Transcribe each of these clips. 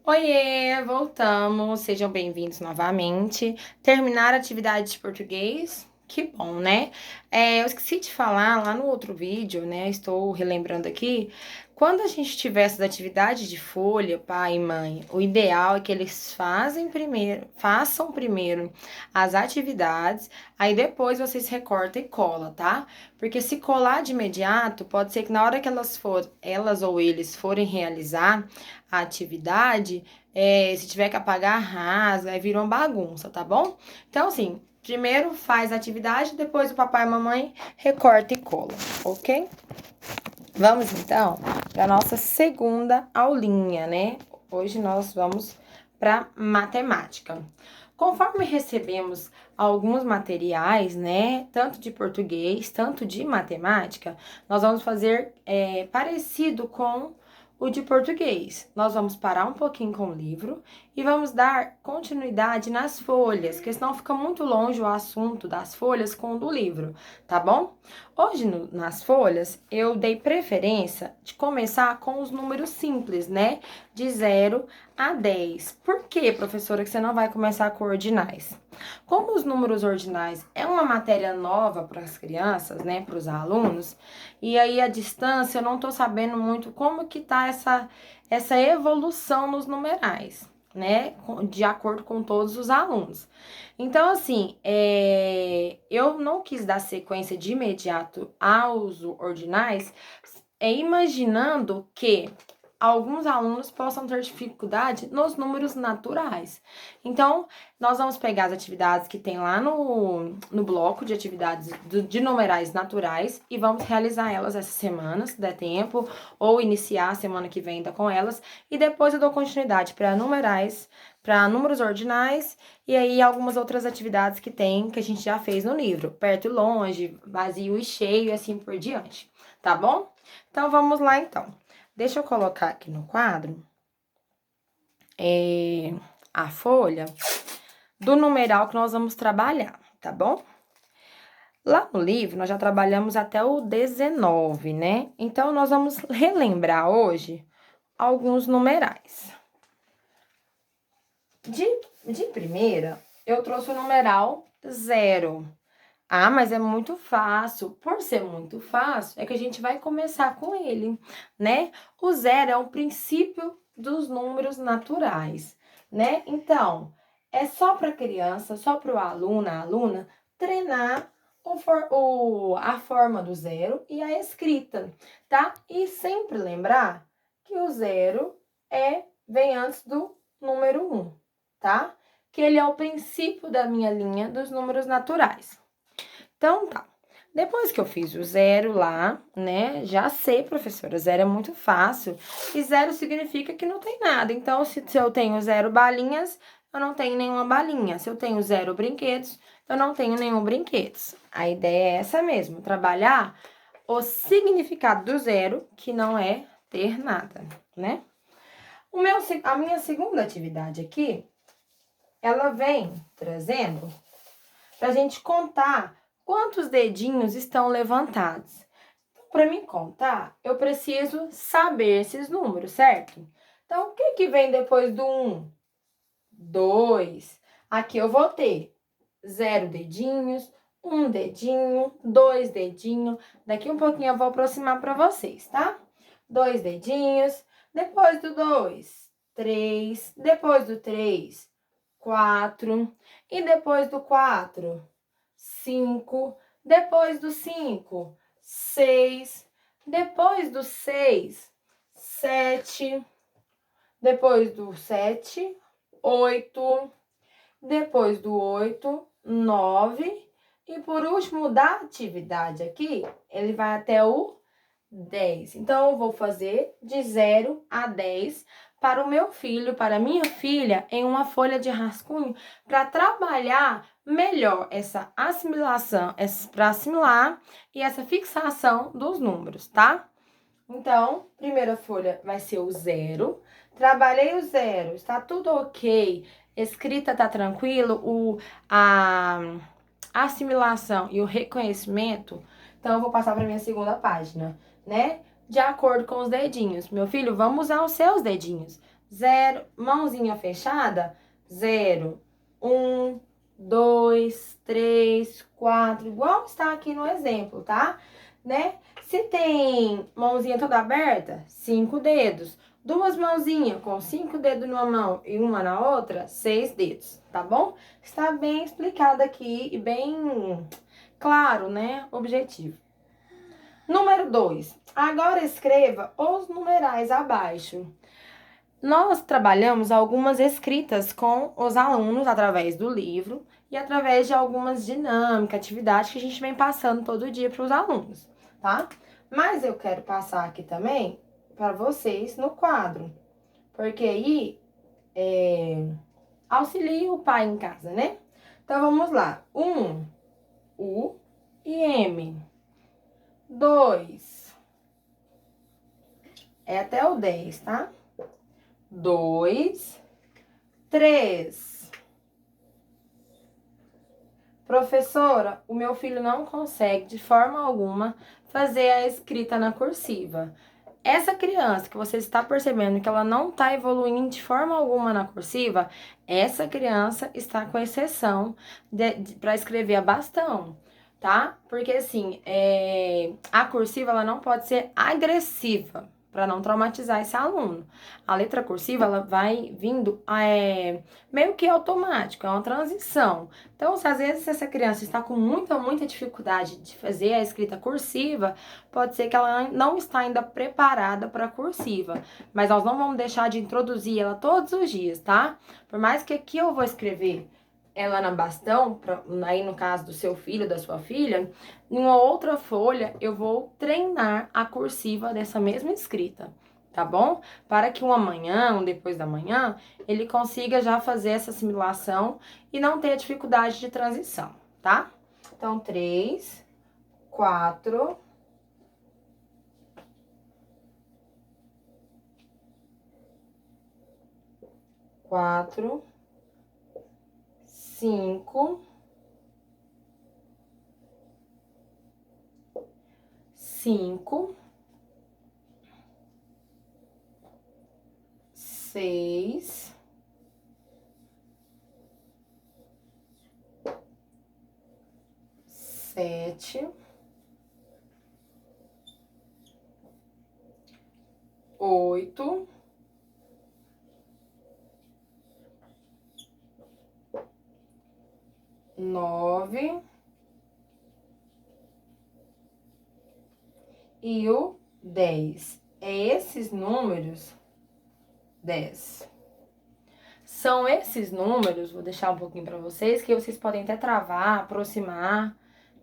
Oiê, voltamos, sejam bem-vindos novamente. Terminar a atividade de português? Que bom, né? Eu esqueci de falar lá no outro vídeo, né? Estou relembrando aqui. Quando a gente tiver essas atividades de folha, pai e mãe, o ideal é que eles façam primeiro as atividades, aí depois vocês recortam e colam, tá? Porque se colar de imediato, pode ser que na hora que elas ou eles forem realizar a atividade, se tiver que apagar, rasga, aí vira uma bagunça, tá bom? Então, assim, primeiro faz a atividade, depois o papai e a mamãe recorta e cola, ok? Vamos então para nossa segunda aulinha, né? Hoje nós vamos para matemática. Conforme recebemos alguns materiais, né, tanto de português, tanto de matemática, nós vamos fazer parecido com o de português. Nós vamos parar um pouquinho com o livro e vamos dar continuidade nas folhas, porque senão fica muito longe o assunto das folhas com o do livro, tá bom? Hoje, nas folhas, eu dei preferência de começar com os números simples, né? De 0 a 10. Por que, professora, que você não vai começar com ordinais? Como os números ordinais é uma matéria nova para as crianças, né? Para os alunos, e aí a distância, eu não tô sabendo muito como que tá essa evolução nos numerais, né? De acordo com todos os alunos. Então, assim, eu não quis dar sequência de imediato aos ordinais, imaginando que alguns alunos possam ter dificuldade nos números naturais. Então, nós vamos pegar as atividades que tem lá no bloco de atividades de numerais naturais e vamos realizar elas essa semana, se der tempo, ou iniciar a semana que vem ainda com elas, e depois eu dou continuidade para numerais, para números ordinais, e aí algumas outras atividades que tem, que a gente já fez no livro, perto e longe, vazio e cheio, e assim por diante, tá bom? Então, vamos lá então. Deixa eu colocar aqui no quadro a folha do numeral que nós vamos trabalhar, tá bom? Lá no livro, nós já trabalhamos até o 19, né? Então, nós vamos relembrar hoje alguns numerais. De primeira, eu trouxe o numeral 0. Ah, mas é muito fácil. Por ser muito fácil, é que a gente vai começar com ele, né? O 0 é o princípio dos números naturais, né? Então, é só para criança, só para o aluno, a aluna, treinar a forma do 0 e a escrita, tá? E sempre lembrar que o 0 vem antes do número 1, tá? Que ele é o princípio da minha linha dos números naturais. Então, tá. Depois que eu fiz o 0 lá, né? Já sei, professora, 0 é muito fácil. E 0 significa que não tem nada. Então, se eu tenho 0 balinhas, eu não tenho nenhuma balinha. Se eu tenho 0 brinquedos, eu não tenho nenhum brinquedos. A ideia é essa mesmo, trabalhar o significado do 0, que não é ter nada, né? A minha segunda atividade aqui, ela vem trazendo pra gente contar quantos dedinhos estão levantados. Para mim contar, eu preciso saber esses números, certo? Então, o que vem depois do 1? 2. Aqui eu vou ter 0 dedinhos, 1 dedinho, 2 dedinhos. Daqui um pouquinho eu vou aproximar para vocês, tá? 2 dedinhos. Depois do 2, 3. Depois do 3, 4. E depois do 4, 5, depois do 5, 6, depois do 6, 7, depois do 7, 8, depois do 8, 9, e por último da atividade aqui, ele vai até o 10. Então, eu vou fazer de 0 a 10 para o meu filho, para a minha filha, em uma folha de rascunho, para trabalhar melhor essa assimilação, para assimilar e essa fixação dos números, tá? Então, primeira folha vai ser o 0. Trabalhei o 0, está tudo ok, escrita tá tranquilo, a assimilação e o reconhecimento. Então, eu vou passar para minha segunda página, né? De acordo com os dedinhos. Meu filho, vamos usar os seus dedinhos. 0, mãozinha fechada, 0, 1, 2, 3, 4, igual está aqui no exemplo, tá? Né? Se tem mãozinha toda aberta, 5 dedos. Duas mãozinhas com 5 dedos numa mão e uma na outra, 6 dedos, tá bom? Está bem explicado aqui e bem claro, né? Objetivo. Número 2. Agora escreva os numerais abaixo. Nós trabalhamos algumas escritas com os alunos através do livro e através de algumas dinâmicas, atividades que a gente vem passando todo dia para os alunos, tá? Mas eu quero passar aqui também para vocês no quadro, porque aí auxilia o pai em casa, né? Então vamos lá. 1, U e M. 2, é até o 10, tá? 2, 3. Professora, o meu filho não consegue de forma alguma fazer a escrita na cursiva. Essa criança que você está percebendo que ela não está evoluindo de forma alguma na cursiva, essa criança está com exceção para escrever a bastão, tá? Porque assim, a cursiva ela não pode ser agressiva para não traumatizar esse aluno. A letra cursiva ela vai vindo meio que automático, é uma transição. Então, se às vezes essa criança está com muita dificuldade de fazer a escrita cursiva, pode ser que ela não está ainda preparada para a cursiva. Mas nós não vamos deixar de introduzir ela todos os dias, tá? Por mais que aqui eu vou escrever ela na bastão, aí no caso do seu filho, da sua filha, em uma outra folha eu vou treinar a cursiva dessa mesma escrita, tá bom? Para que um amanhã, um depois da manhã, ele consiga já fazer essa assimilação e não ter dificuldade de transição, tá? Então, 3, 4, 4, 5, 5, 6, 7, 8, 9 e o 10. É esses números 10. São esses números, vou deixar um pouquinho para vocês, que vocês podem até travar, aproximar,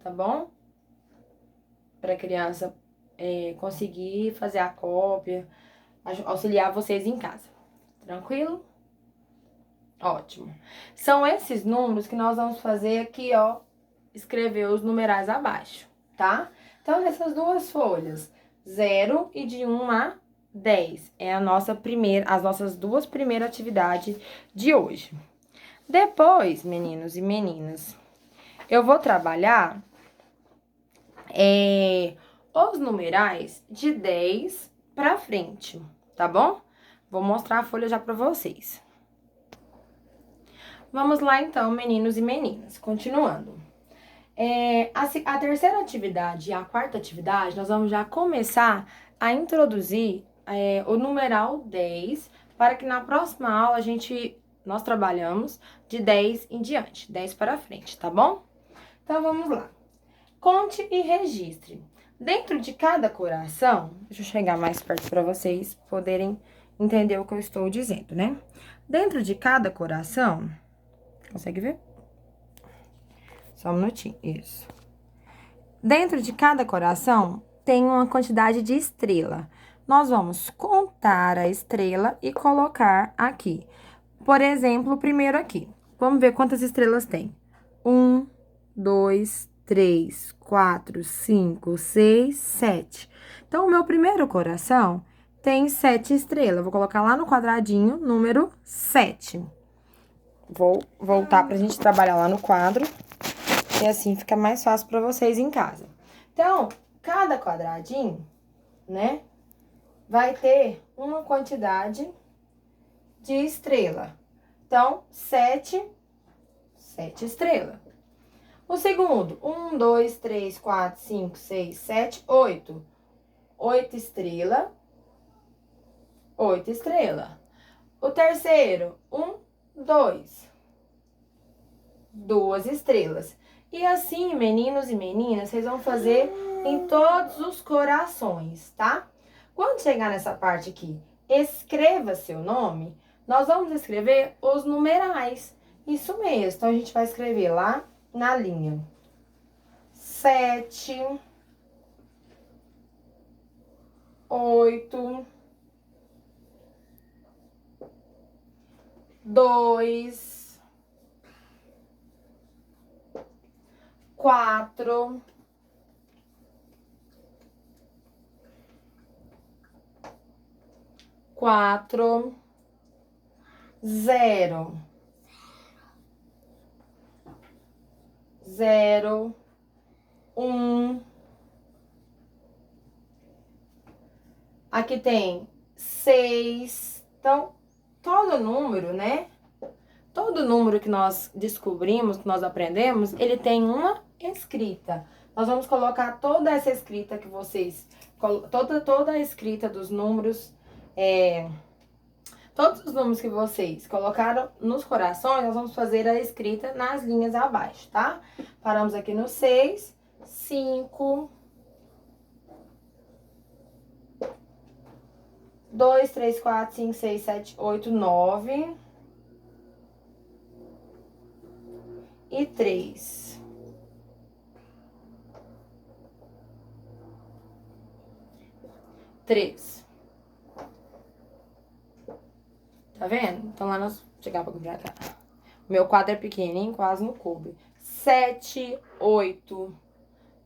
tá bom? Para a criança conseguir fazer a cópia, auxiliar vocês em casa. Tranquilo? Ótimo. São esses números que nós vamos fazer aqui, ó, escrever os numerais abaixo, tá? Então, nessas duas folhas, 0 e de 1 a 10, é as nossas duas primeiras atividades de hoje. Depois, meninos e meninas, eu vou trabalhar os numerais de 10 pra frente, tá bom? Vou mostrar a folha já pra vocês. Vamos lá, então, meninos e meninas. Continuando. A terceira atividade e a quarta atividade, nós vamos já começar a introduzir o numeral 10, para que na próxima aula nós trabalhamos de 10 em diante, 10 para frente, tá bom? Então, vamos lá. Conte e registre. Dentro de cada coração, deixa eu chegar mais perto para vocês poderem entender o que eu estou dizendo, né? Dentro de cada coração, consegue ver? Só um minutinho, isso. Dentro de cada coração tem uma quantidade de estrela. Nós vamos contar a estrela e colocar aqui. Por exemplo, o primeiro aqui. Vamos ver quantas estrelas tem. 1, 2, 3, 4, 5, 6, 7. Então, o meu primeiro coração tem 7 estrelas. Vou colocar lá no quadradinho, número 7. Vou voltar pra gente trabalhar lá no quadro. E assim fica mais fácil pra vocês em casa. Então, cada quadradinho, né, vai ter uma quantidade de estrela. Então, 7 estrelas. O segundo, 1, 2, 3, 4, 5, 6, 7, 8. 8 estrelas. 8 estrelas. O terceiro, 1, 2. 2 estrelas. E assim, meninos e meninas, vocês vão fazer em todos os corações, tá? Quando chegar nessa parte aqui, escreva seu nome, nós vamos escrever os numerais. Isso mesmo. Então, a gente vai escrever lá na linha 7, 8, 2, 4, 0, 0, 1. Aqui tem 6. Então, todo número, né? Todo número que nós descobrimos, que nós aprendemos, ele tem uma escrita. Nós vamos colocar toda essa escrita que vocês... Toda a escrita dos números... todos os números que vocês colocaram nos corações, nós vamos fazer a escrita nas linhas abaixo, tá? Paramos aqui no 6, 5... 2, 3, 4, 5, 6, 7, 8, 9 e 3. Tá vendo? Então lá nós chegar pra comprar cá. O meu quadro é pequenininho, quase não coube. 7, 8,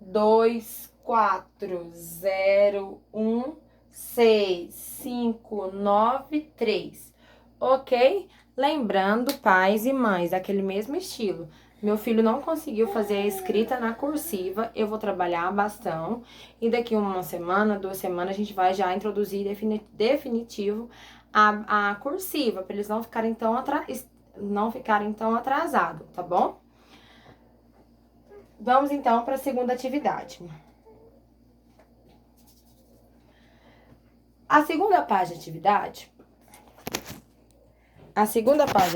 2, 4, 0, 1, 6, 5, 9, 3. Ok? Lembrando, pais e mães, daquele mesmo estilo. Meu filho não conseguiu fazer a escrita na cursiva, eu vou trabalhar bastão. E daqui uma semana, 2 semanas, a gente vai já introduzir definitivo a cursiva, para eles não ficarem tão atrasados, tá bom? Vamos então para a segunda atividade. A segunda parte de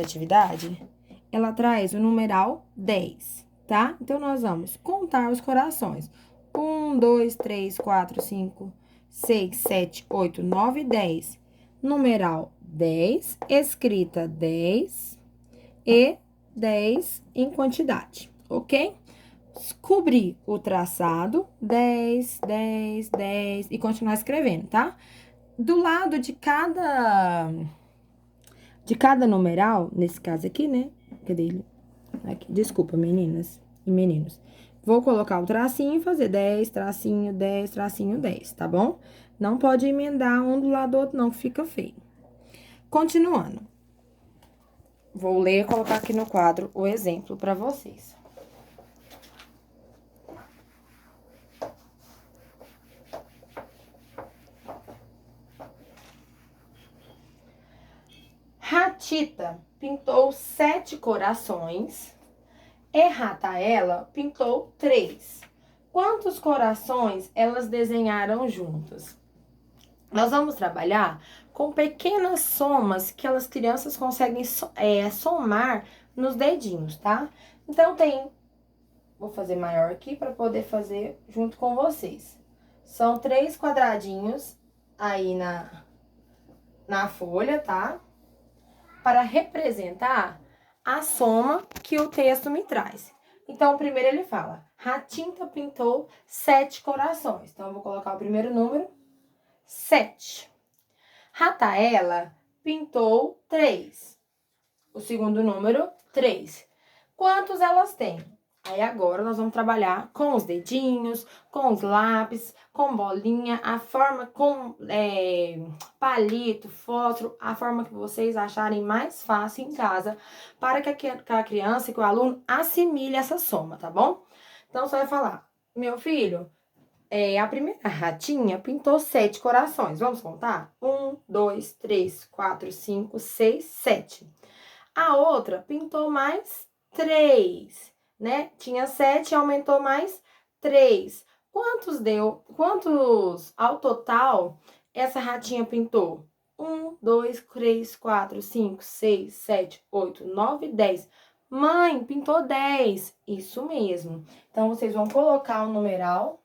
atividade, ela traz o numeral 10, tá? Então, nós vamos contar os corações. 1, 2, 3, 4, 5, 6, 7, 8, 9, 10. Numeral 10, escrita 10 e 10 em quantidade, ok? Cobrir o traçado 10, 10, 10 e continuar escrevendo, tá? Do lado de cada numeral, nesse caso aqui, né? Cadê ele? Aqui, desculpa, meninas e meninos. Vou colocar o tracinho e fazer 10, tracinho, 10, tracinho, 10, tá bom? Não pode emendar um do lado do outro, não, que fica feio. Continuando. Vou ler e colocar aqui no quadro o exemplo para vocês. Ratita pintou 7 corações e Rataela pintou 3. Quantos corações elas desenharam juntas? Nós vamos trabalhar com pequenas somas que as crianças conseguem somar nos dedinhos, tá? Então, vou fazer maior aqui para poder fazer junto com vocês. São 3 quadradinhos aí na folha, tá? Para representar a soma que o texto me traz. Então, primeiro ele fala, Ratinta pintou 7 corações. Então, eu vou colocar o primeiro número, 7. Rataela pintou 3. O segundo número, 3. Quantos elas têm? Aí agora nós vamos trabalhar com os dedinhos, com os lápis, com bolinha, a forma com palito, fósforo, a forma que vocês acharem mais fácil em casa, para que a criança e que o aluno assimile essa soma, tá bom? Então, você vai falar, meu filho, a primeira ratinha pintou 7 corações. Vamos contar? 1, 2, 3, 4, 5, 6, 7. A outra pintou mais 3, né? Tinha 7, aumentou mais 3. Quantos ao total essa ratinha pintou? 1, 2, 3, 4, 5, 6, 7, 8, 9, 10. Mãe, pintou 10. Isso mesmo. Então, vocês vão colocar o numeral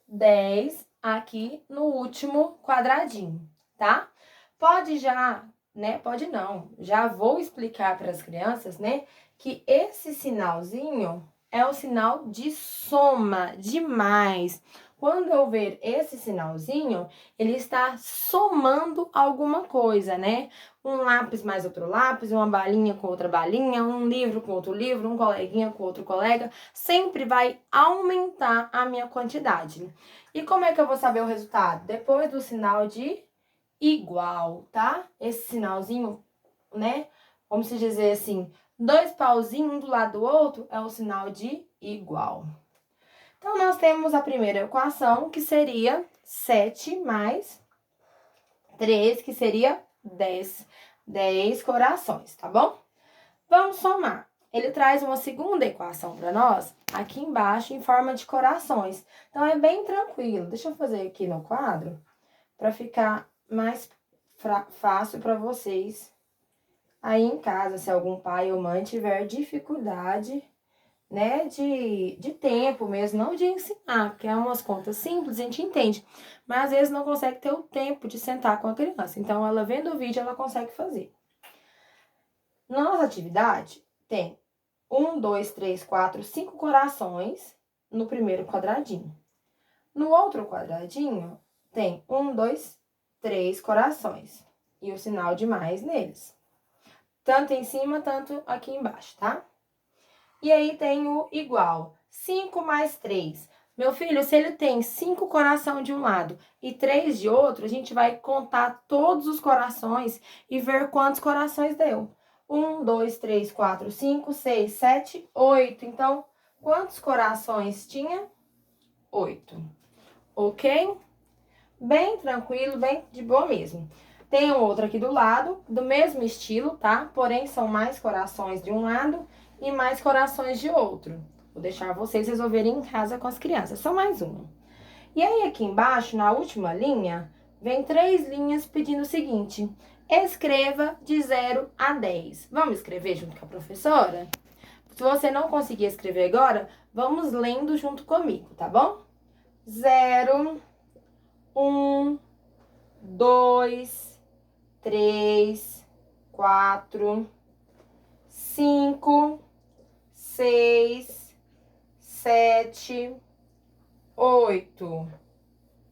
10 aqui no último quadradinho, tá? Pode já, né? Pode não. Já vou explicar para as crianças, né? Que esse sinalzinho é o sinal de soma, de mais. Quando eu ver esse sinalzinho, ele está somando alguma coisa, né? Um lápis mais outro lápis, uma balinha com outra balinha, um livro com outro livro, um coleguinha com outro colega, sempre vai aumentar a minha quantidade. E como é que eu vou saber o resultado? Depois do sinal de igual, tá? Esse sinalzinho, né? Vamos dizer assim, 2 pauzinhos um do lado do outro é o sinal de igual. Então, nós temos a primeira equação, que seria 7 mais 3, que seria 10. 10 corações, tá bom? Vamos somar. Ele traz uma segunda equação para nós, aqui embaixo, em forma de corações. Então, é bem tranquilo. Deixa eu fazer aqui no quadro, para ficar mais fácil para vocês aí em casa, se algum pai ou mãe tiver dificuldade, né, de tempo mesmo, não de ensinar, porque é umas contas simples, a gente entende, mas às vezes não consegue ter o tempo de sentar com a criança. Então, ela vendo o vídeo, ela consegue fazer. Na nossa atividade, tem 1, 2, 3, 4, 5 corações no primeiro quadradinho. No outro quadradinho, tem 1, 2, 3 corações e o sinal de mais neles. Tanto em cima, tanto aqui embaixo, tá? E aí tem o igual, 5 mais 3. Meu filho, se ele tem 5 corações de um lado e 3 de outro, a gente vai contar todos os corações e ver quantos corações deu. 1, 2, 3, 4, 5, 6, 7, 8. Então, quantos corações tinha? 8. Ok? Bem tranquilo, bem de boa mesmo. Tem outro aqui do lado, do mesmo estilo, tá? Porém, são mais corações de um lado e mais corações de outro. Vou deixar vocês resolverem em casa com as crianças. Só mais uma. E aí, aqui embaixo, na última linha, vem 3 linhas pedindo o seguinte: escreva de 0 a 10. Vamos escrever junto com a professora? Se você não conseguir escrever agora, vamos lendo junto comigo, tá bom? 0, 1, 2, 3, 4, 5, 6, 7, 8,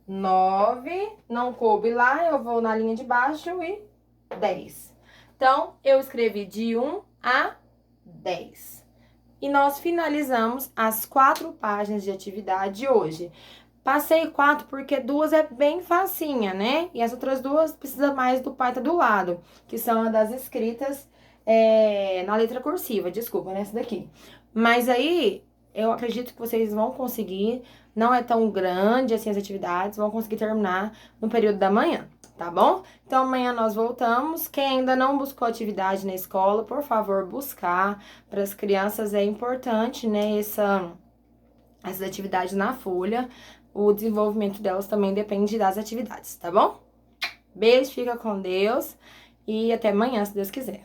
9. Não coube lá, eu vou na linha de baixo e 10. Então, eu escrevi de 1 a 10. E nós finalizamos as 4 páginas de atividade de hoje. Passei 4 porque 2 é bem facinha, né? E as outras 2 precisa mais do pai tá do lado, que são as das escritas na letra cursiva, desculpa, né? Essa daqui. Mas aí, eu acredito que vocês vão conseguir, não é tão grande assim as atividades, vão conseguir terminar no período da manhã, tá bom? Então, amanhã nós voltamos. Quem ainda não buscou atividade na escola, por favor, buscar. Para as crianças é importante, né? Essas atividades na folha. O desenvolvimento delas também depende das atividades, tá bom? Beijo, fica com Deus e até amanhã, se Deus quiser.